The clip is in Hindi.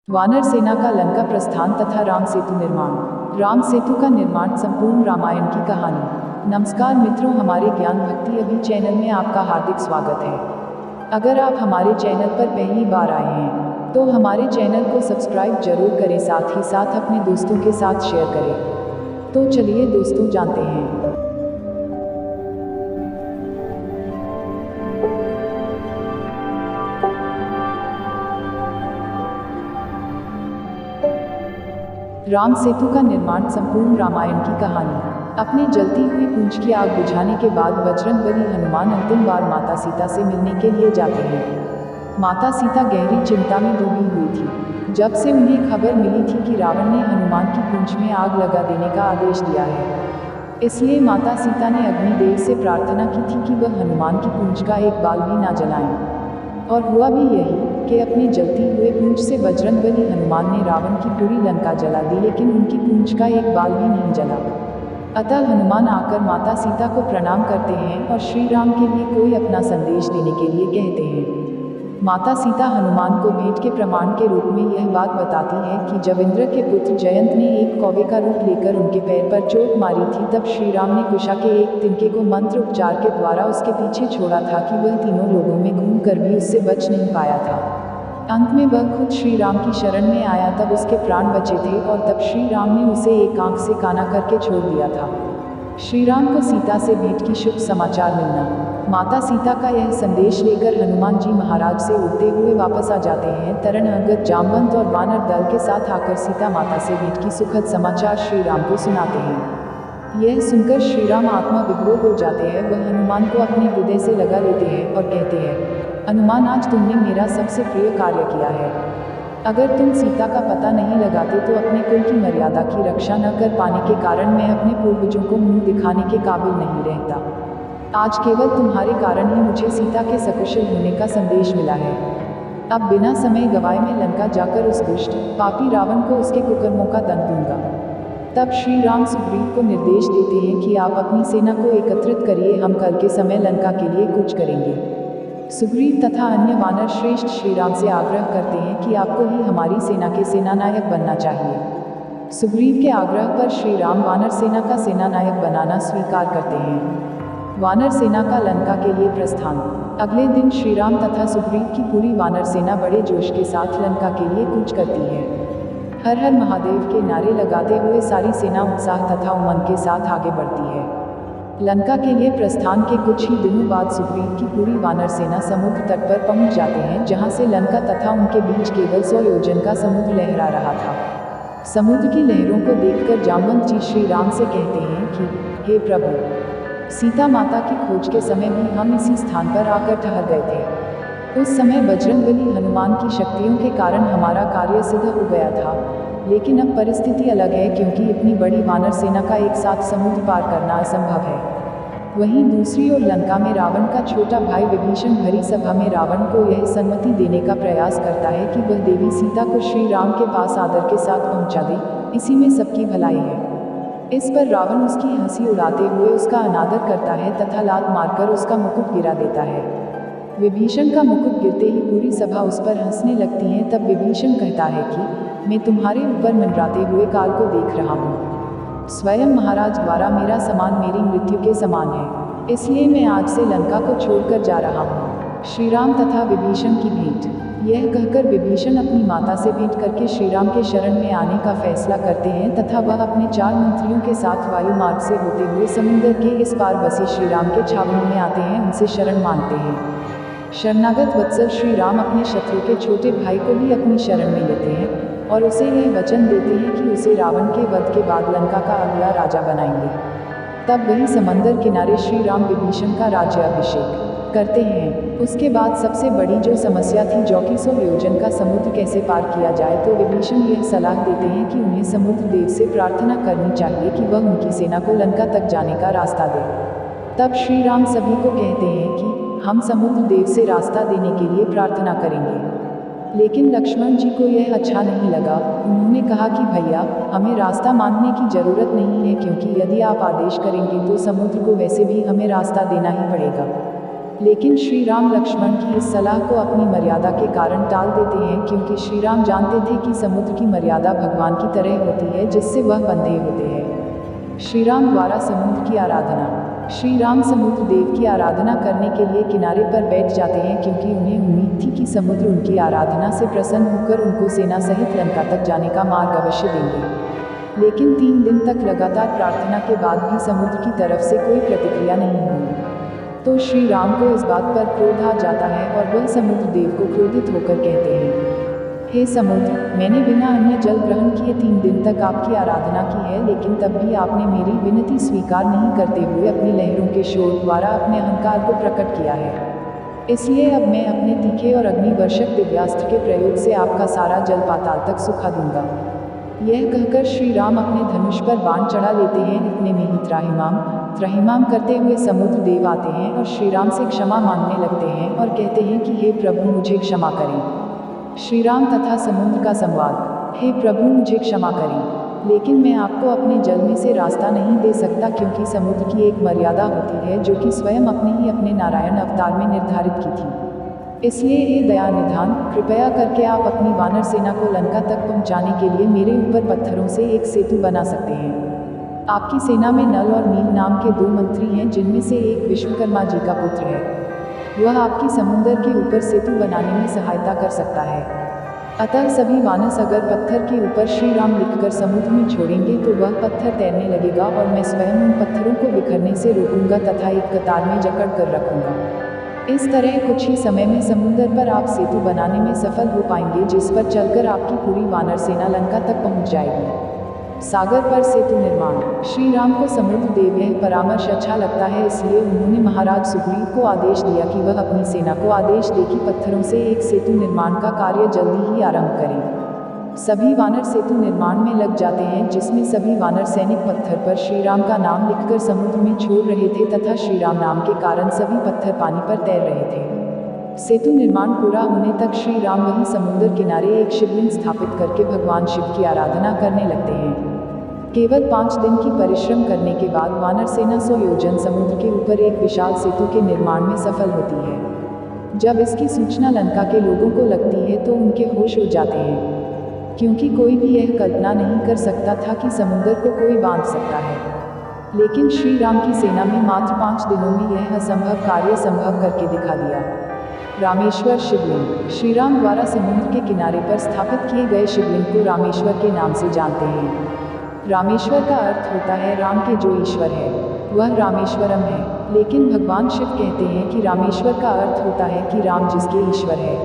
वानर सेना का लंका प्रस्थान तथा राम सेतु निर्माण। राम सेतु का निर्माण संपूर्ण रामायण की कहानी। नमस्कार मित्रों, हमारे ज्ञान भक्ति अभी चैनल में आपका हार्दिक स्वागत है। अगर आप हमारे चैनल पर पहली बार आए हैं तो हमारे चैनल को सब्सक्राइब जरूर करें, साथ ही साथ अपने दोस्तों के साथ शेयर करें। तो चलिए दोस्तों, जानते हैं राम सेतु का निर्माण संपूर्ण रामायण की कहानी। अपनी जलती हुई पूंछ की आग बुझाने के बाद बजरंगबली हनुमान अंतिम बार माता सीता से मिलने के लिए जाते हैं। माता सीता गहरी चिंता में डूबी हुई थी जब से उन्हें खबर मिली थी कि रावण ने हनुमान की पूंछ में आग लगा देने का आदेश दिया है। इसलिए माता सीता ने अग्निदेव से प्रार्थना की थी कि वह हनुमान की पूंछ का एक बाल भी ना जलाएं। और हुआ भी यही कि अपने जलती हुए पूंछ से बजरंगबली हनुमान ने रावण की पूरी लंका जला दी, लेकिन उनकी पूंछ का एक बाल भी नहीं जला। अतः हनुमान आकर माता सीता को प्रणाम करते हैं और श्री राम के लिए कोई अपना संदेश देने के लिए कहते हैं। माता सीता हनुमान को भेंट के प्रमाण के रूप में यह बात बताती है कि जब इंद्र के पुत्र जयंत ने एक कौवे का रूप लेकर उनके पैर पर चोट मारी थी, तब श्री राम ने कुशा के एक तिनके को मंत्र उपचार के द्वारा उसके पीछे छोड़ा था कि वह तीनों लोगों में घूम कर भी उससे बच नहीं पाया था। अंत में वह खुद श्री राम की शरण में आया, तब उसके प्राण बचे थे और तब श्री राम ने उसे एक आंख से काना करके छोड़ दिया था। श्री राम को सीता से भेंट की शुभ समाचार मिलना। माता सीता का यह संदेश लेकर हनुमान जी महाराज से उड़ते हुए वापस आ जाते हैं। तरण अंगद, जामवंत और वानर दल के साथ आकर सीता माता से भेंट की सुखद समाचार श्री राम को सुनाते हैं। यह सुनकर श्री राम आत्मा विभोर हो जाते हैं। वह हनुमान को अपने हृदय से लगा लेते हैं और कहते हैं, हनुमान, आज तुमने मेरा सबसे प्रिय कार्य किया है। अगर तुम सीता का पता नहीं लगाते तो अपने कुल की मर्यादा की रक्षा न कर पाने के कारण मैं अपने पूर्वजों को मुंह दिखाने के काबिल नहीं रहता। आज केवल तुम्हारे कारण ही मुझे सीता के सकुशल होने का संदेश मिला है। अब बिना समय गवाए मैं लंका जाकर उस दुष्ट पापी रावण को उसके कुकर्मों का दंड दूंगा। तब श्री राम सुग्रीव को निर्देश देते हैं कि आप अपनी सेना को एकत्रित करिए, हम कल के समय लंका के लिए कूच करेंगे। सुग्रीव तथा अन्य वानर श्रेष्ठ श्री राम से आग्रह करते हैं कि आपको ही हमारी सेना के सेनानायक बनना चाहिए। सुग्रीव के आग्रह पर श्री राम वानर सेना का सेनानायक बनाना स्वीकार करते हैं। वानर सेना का लंका के लिए प्रस्थान। अगले दिन श्री राम तथा सुग्रीव की पूरी वानर सेना बड़े जोश के साथ लंका के लिए कूच करती है। हर हर महादेव के नारे लगाते हुए सारी सेना उत्साह तथा उमंग के साथ आगे बढ़ती है। लंका के लिए प्रस्थान के कुछ ही दिनों बाद सुग्रीव की पूरी वानर सेना समुद्र तट पर पहुंच जाते हैं, जहां से लंका तथा उनके बीच केवल 100 योजन का समुद्र लहरा रहा था। समुद्र की लहरों को देखकर जामवंत जी श्री राम से कहते हैं कि हे प्रभु, सीता माता की खोज के समय भी हम इसी स्थान पर आकर ठहर गए थे। उस समय बजरंगबली हनुमान की शक्तियों के कारण हमारा कार्य सिद्ध हो गया था, लेकिन अब परिस्थिति अलग है, क्योंकि इतनी बड़ी वानर सेना का एक साथ समुद्र पार करना असंभव है। वहीं दूसरी ओर लंका में रावण का छोटा भाई विभीषण भरी सभा में रावण को यह सम्मति देने का प्रयास करता है कि वह देवी सीता को श्री राम के पास आदर के साथ पहुंचा दे, इसी में सबकी भलाई है। इस पर रावण उसकी हंसी उड़ाते हुए उसका अनादर करता है तथा लात मारकर उसका मुकुट गिरा देता है। विभीषण का मुकुट गिरते ही पूरी सभा उस पर हंसने लगती है। तब विभीषण कहता है कि मैं तुम्हारे ऊपर मंडराते हुए काल को देख रहा हूँ। स्वयं महाराज द्वारा मेरा समान मेरी मृत्यु के समान है, इसलिए मैं आज से लंका को छोड़कर जा रहा हूँ। श्री राम तथा विभीषण की भेंट। यह कहकर विभीषण अपनी माता से भेंट करके श्री राम के शरण में आने का फैसला करते हैं तथा वह अपने 4 मंत्रियों के साथ वायु मार्ग से होते हुए समुद्र के इस पार बसी श्री राम के छावनी में आते हैं, उनसे शरण मांगते हैं। शरणागत वत्सल श्री राम अपने शत्रु के छोटे भाई को भी अपनी शरण में लेते हैं और उसे यह वचन देते हैं कि उसे रावण के वध के बाद लंका का अगला राजा बनाएंगे। तब वही समंदर किनारे श्री राम विभीषण का राज्याभिषेक करते हैं। उसके बाद सबसे बड़ी जो समस्या थी, जो कि 100 योजन का समुद्र कैसे पार किया जाए, तो विभीषण यह सलाह देते हैं कि उन्हें समुद्र देव से प्रार्थना करनी चाहिए कि वह उनकी सेना को लंका तक जाने का रास्ता दे। तब श्री राम सभी को कहते हैं कि हम समुद्र देव से रास्ता देने के लिए प्रार्थना करेंगे। लेकिन लक्ष्मण जी को यह अच्छा नहीं लगा। उन्होंने कहा कि भैया, हमें रास्ता मांगने की जरूरत नहीं है, क्योंकि यदि आप आदेश करेंगे तो समुद्र को वैसे भी हमें रास्ता देना ही पड़ेगा। लेकिन श्री राम लक्ष्मण की इस सलाह को अपनी मर्यादा के कारण टाल देते हैं, क्योंकि श्री राम जानते थे कि समुद्र की मर्यादा भगवान की तरह होती है जिससे वह बंधे होते हैं। श्री राम द्वारा समुद्र की आराधना। श्री राम समुद्र देव की आराधना करने के लिए किनारे पर बैठ जाते हैं, क्योंकि उन्हें उम्मीद थी कि समुद्र उनकी आराधना से प्रसन्न होकर उनको सेना सहित लंका तक जाने का मार्ग अवश्य देंगे। लेकिन 3 दिन तक लगातार प्रार्थना के बाद भी समुद्र की तरफ से कोई प्रतिक्रिया नहीं हुई। तो श्री राम को इस बात पर क्रोध आ जाता है और वह समुद्र देव को क्रोधित होकर कहते हैं, हे समुद्र, मैंने बिना अन्य जल ग्रहण किए 3 दिन तक आपकी आराधना की है, लेकिन तब भी आपने मेरी विनती स्वीकार नहीं करते हुए अपनी लहरों के शोर द्वारा अपने अहंकार को प्रकट किया है। इसलिए अब मैं अपने तीखे और अग्निवर्षक दिव्यास्त्र के प्रयोग से आपका सारा जल पाताल तक सुखा दूंगा। यह कहकर श्री राम अपने धनुष पर बाण चढ़ा लेते हैं। इतने में ही त्राहिमाम करते हुए समुद्र देव आते हैं और श्री राम से क्षमा मांगने लगते हैं और कहते हैं कि हे प्रभु, मुझे क्षमा करें। श्री राम तथा समुद्र का संवाद। हे प्रभु, मुझे क्षमा करें, लेकिन मैं आपको अपने जल में से रास्ता नहीं दे सकता, क्योंकि समुद्र की एक मर्यादा होती है जो कि स्वयं अपने नारायण अवतार में निर्धारित की थी। इसलिए हे दया निधान, कृपया करके आप अपनी वानर सेना को लंका तक पहुंचाने के लिए मेरे ऊपर पत्थरों से एक सेतु बना सकते हैं। आपकी सेना में नल और नील नाम के 2 मंत्री हैं, जिनमें से एक विश्वकर्मा जी का पुत्र है। वह आपकी समुद्र के ऊपर सेतु बनाने में सहायता कर सकता है। अतः सभी मानस अगर पत्थर के ऊपर श्री राम लिखकर समुद्र में छोड़ेंगे तो वह पत्थर तैरने लगेगा और मैं स्वयं उन पत्थरों को बिखरने से रोकूंगा तथा एक कतार में जकड़ कर रखूंगा। इस तरह कुछ ही समय में समुद्र पर आप सेतु बनाने में सफल हो पाएंगे, जिस पर चलकर आपकी पूरी वानर सेना लंका तक पहुंच जाएगी। सागर पर सेतु निर्माण। श्री राम को समुद्र देव यह परामर्श अच्छा लगता है, इसलिए उन्होंने महाराज सुग्रीव को आदेश दिया कि वह अपनी सेना को आदेश दे कि पत्थरों से एक सेतु निर्माण का कार्य जल्दी ही आरंभ करें। सभी वानर सेतु निर्माण में लग जाते हैं, जिसमें सभी वानर सैनिक पत्थर पर श्री राम का नाम लिखकर समुद्र में छोड़ रहे थे तथा श्री राम नाम के कारण सभी पत्थर पानी पर तैर रहे थे। सेतु निर्माण पूरा होने तक श्री राम वहीं समुद्र किनारे एक शिवलिंग स्थापित करके भगवान शिव की आराधना करने लगते हैं। केवल 5 दिन की परिश्रम करने के बाद वानर सेना 100 योजन समुद्र के ऊपर एक विशाल सेतु के निर्माण में सफल होती है। जब इसकी सूचना लंका के लोगों को लगती है तो उनके होश उड़ जाते हैं, क्योंकि कोई भी यह कल्पना नहीं कर सकता था कि समुद्र को कोई बांध सकता है। लेकिन श्री राम की सेना में मात्र 5 दिनों में यह असंभव कार्य संभव करके दिखा दिया। रामेश्वर शिवलिंग। श्री राम द्वारा समुद्र के किनारे पर स्थापित किए गए शिवलिंग को रामेश्वर के नाम से जानते हैं। रामेश्वर का अर्थ होता है राम के जो ईश्वर है वह रामेश्वरम है, लेकिन भगवान शिव कहते हैं कि रामेश्वर का अर्थ होता है कि राम जिसके ईश्वर है।